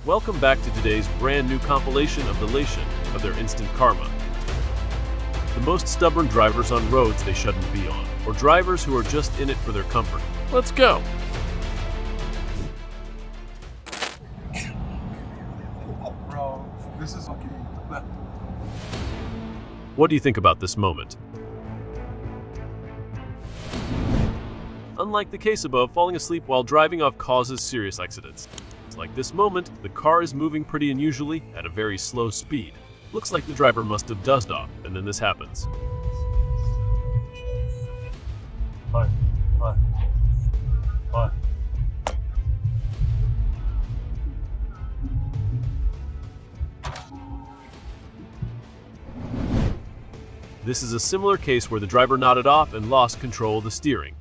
Welcome back to today's brand new compilation of the elation of their instant karma. The most stubborn drivers on roads they shouldn't be on, or drivers who are just in it for their comfort. Let's go! Bro, this is fucking... What do you think about this moment? Unlike the case above, falling asleep while driving off causes serious accidents. Like this moment, the car is moving pretty unusually at a very slow speed. Looks like the driver must have dozed off, and then this happens. Bye. This is a similar case where the driver nodded off and lost control of the steering.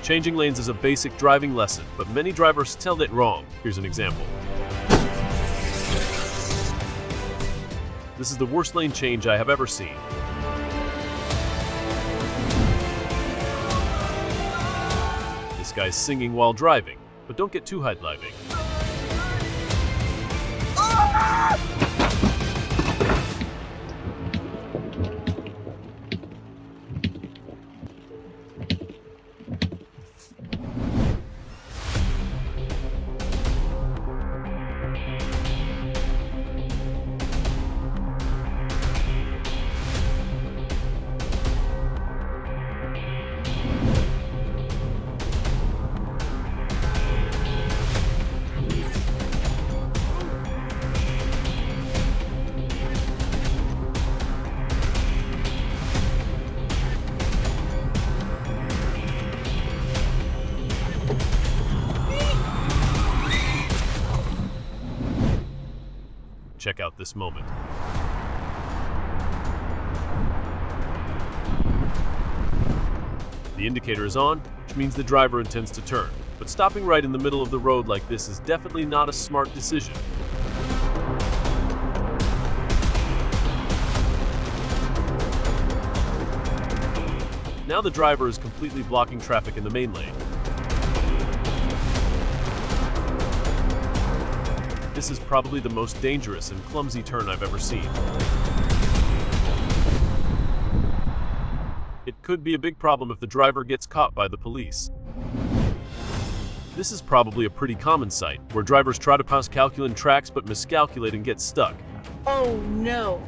Changing lanes is a basic driving lesson, but many drivers tell it wrong. Here's an example. This is the worst lane change I have ever seen. This guy's singing while driving, but don't get too high-diving. Check out this moment. The indicator is on, which means the driver intends to turn. But stopping right in the middle of the road like this is definitely not a smart decision. Now the driver is completely blocking traffic in the main lane. This is probably the most dangerous and clumsy turn I've ever seen. It could be a big problem if the driver gets caught by the police. This is probably a pretty common sight, where drivers try to pass calculating tracks but miscalculate and get stuck. Oh no!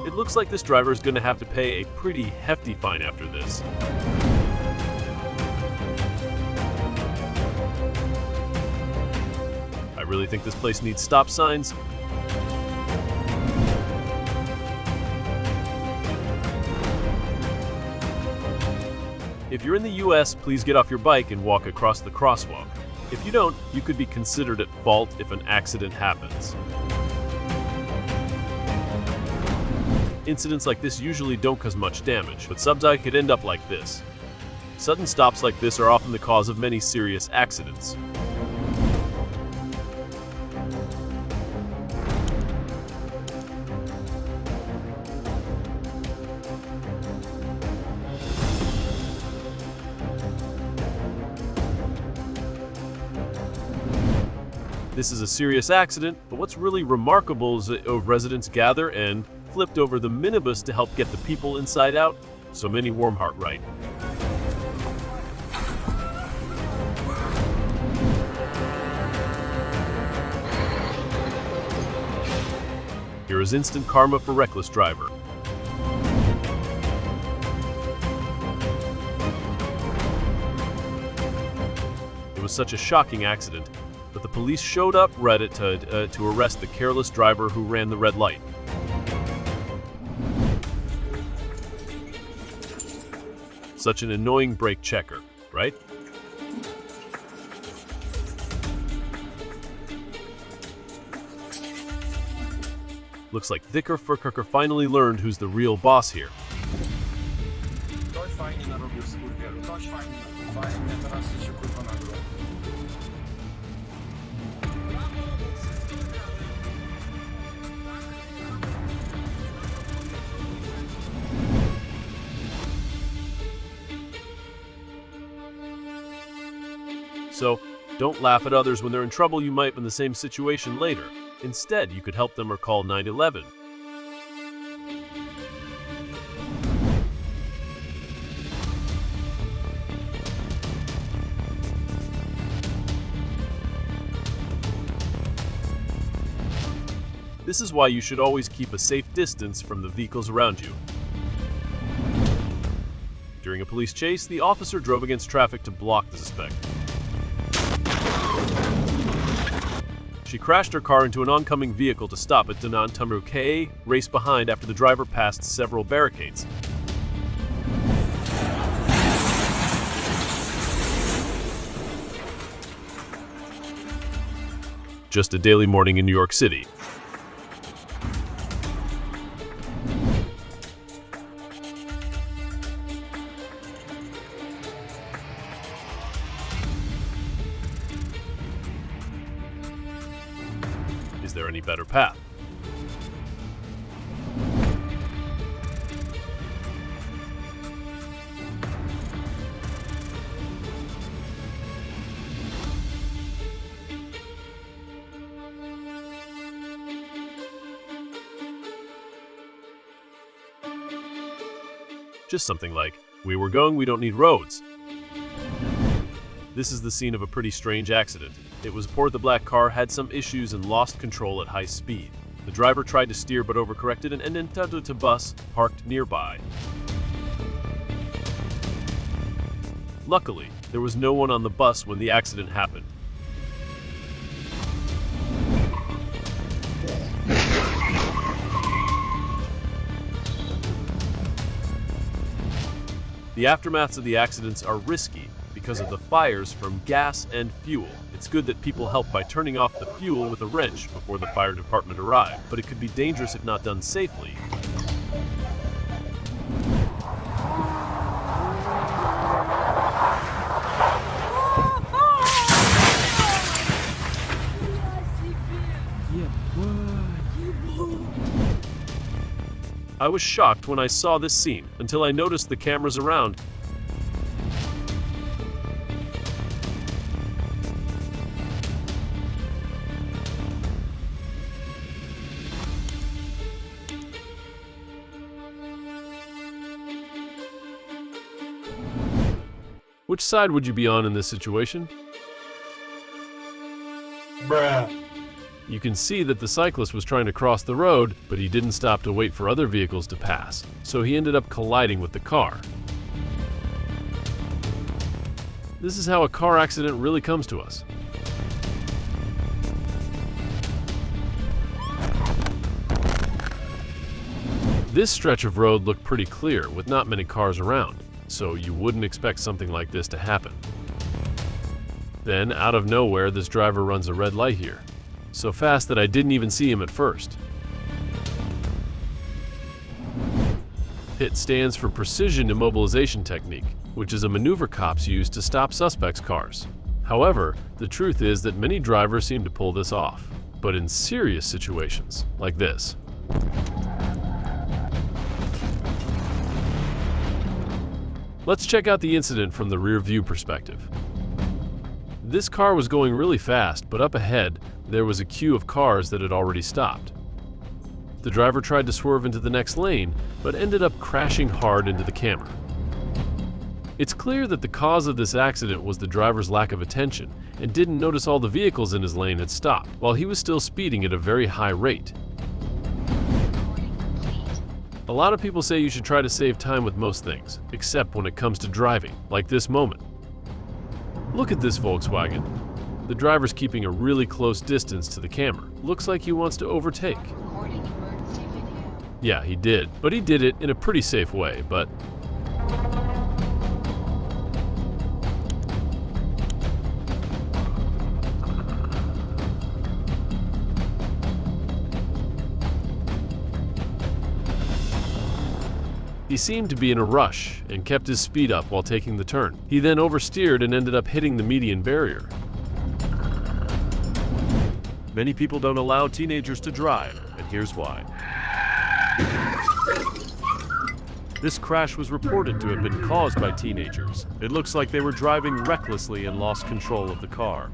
It looks like this driver is going to have to pay a pretty hefty fine after this. I really think this place needs stop signs. If you're in the US, please get off your bike and walk across the crosswalk. If you don't, you could be considered at fault if an accident happens. Incidents like this usually don't cause much damage, but sometimes could end up like this. Sudden stops like this are often the cause of many serious accidents. This is a serious accident, but what's really remarkable is that residents gather and flipped over the minibus to help get the people inside out. So many warm heart right. Here is instant karma for reckless driver. It was was such a shocking accident, but the police showed up Reddit to arrest the careless driver who ran the red light. Such an annoying brake checker, right? Looks like Thickerfurkerker finally learned who's the real boss here. Ktoś fajnie narobił skurwielu. Ktoś fajnie teraz się kurwa nagrał. So, don't laugh at others when they're in trouble. You might be in the same situation later. Instead, you could help them or call 911. This is why you should always keep a safe distance from the vehicles around you. During a police chase, the officer drove against traffic to block the suspect. She crashed her car into an oncoming vehicle to stop it. Danan Tumru Ka raced behind after the driver passed several barricades. Just a daily morning in New York City. Is there any better path? Just something like, "We were going, we don't need roads." This is the scene of a pretty strange accident. It was reported the black car had some issues and lost control at high speed. The driver tried to steer but overcorrected and entered a bus parked nearby. Luckily, there was no one on the bus when the accident happened. The aftermaths of the accidents are risky because of the fires from gas and fuel. It's good that people help by turning off the fuel with a wrench before the fire department arrive, but it could be dangerous if not done safely. I was shocked when I saw this scene until I noticed the cameras around. Which side would you be on in this situation? Bruh. You can see that the cyclist was trying to cross the road, but he didn't stop to wait for other vehicles to pass, so he ended up colliding with the car. This is how a car accident really comes to us. This stretch of road looked pretty clear, with not many cars around, so you wouldn't expect something like this to happen. Then, out of nowhere, this driver runs a red light here. So fast that I didn't even see him at first. PIT stands for Precision Immobilization Technique, which is a maneuver cops use to stop suspects' cars. However, the truth is that many drivers seem to pull this off, but in serious situations, like this. Let's check out the incident from the rear view perspective. This car was going really fast, but up ahead, there was a queue of cars that had already stopped. The driver tried to swerve into the next lane, but ended up crashing hard into the camera. It's clear that the cause of this accident was the driver's lack of attention and didn't notice all the vehicles in his lane had stopped, while he was still speeding at a very high rate. A lot of people say you should try to save time with most things, except when it comes to driving, like this moment. Look at this Volkswagen. The driver's keeping a really close distance to the camera. Looks like he wants to overtake. Yeah, he did, but he did it in a pretty safe way, but he seemed to be in a rush and kept his speed up while taking the turn. He then oversteered and ended up hitting the median barrier. Many people don't allow teenagers to drive, and here's why. This crash was reported to have been caused by teenagers. It looks like they were driving recklessly and lost control of the car.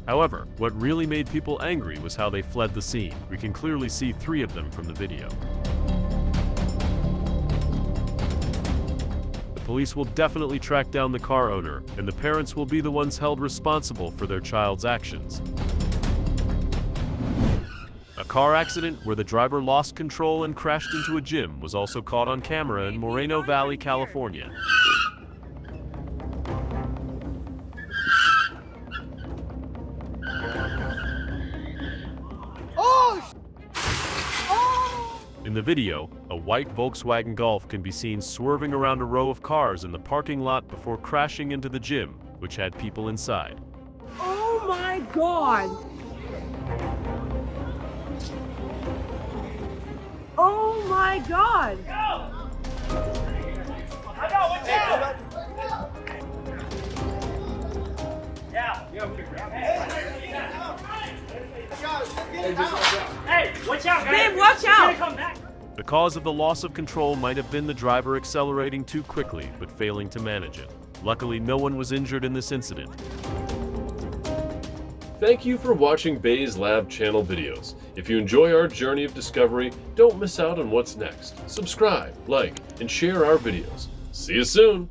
However, what really made people angry was how they fled the scene. We can clearly see 3 of them from the video. The police will definitely track down the car owner, and the parents will be the ones held responsible for their child's actions. A car accident where the driver lost control and crashed into a gym was also caught on camera in Moreno Valley, California. In the video, a white Volkswagen Golf can be seen swerving around a row of cars in the parking lot before crashing into the gym, which had people inside. Oh my god! Oh my god! Hey, watch out, guys. Babe, watch out! Come back. The cause of the loss of control might have been the driver accelerating too quickly but failing to manage it. Luckily, no one was injured in this incident. Thank you for watching BEZEDlab channel videos. If you enjoy our journey of discovery, don't miss out on what's next. Subscribe, like, and share our videos. See you soon!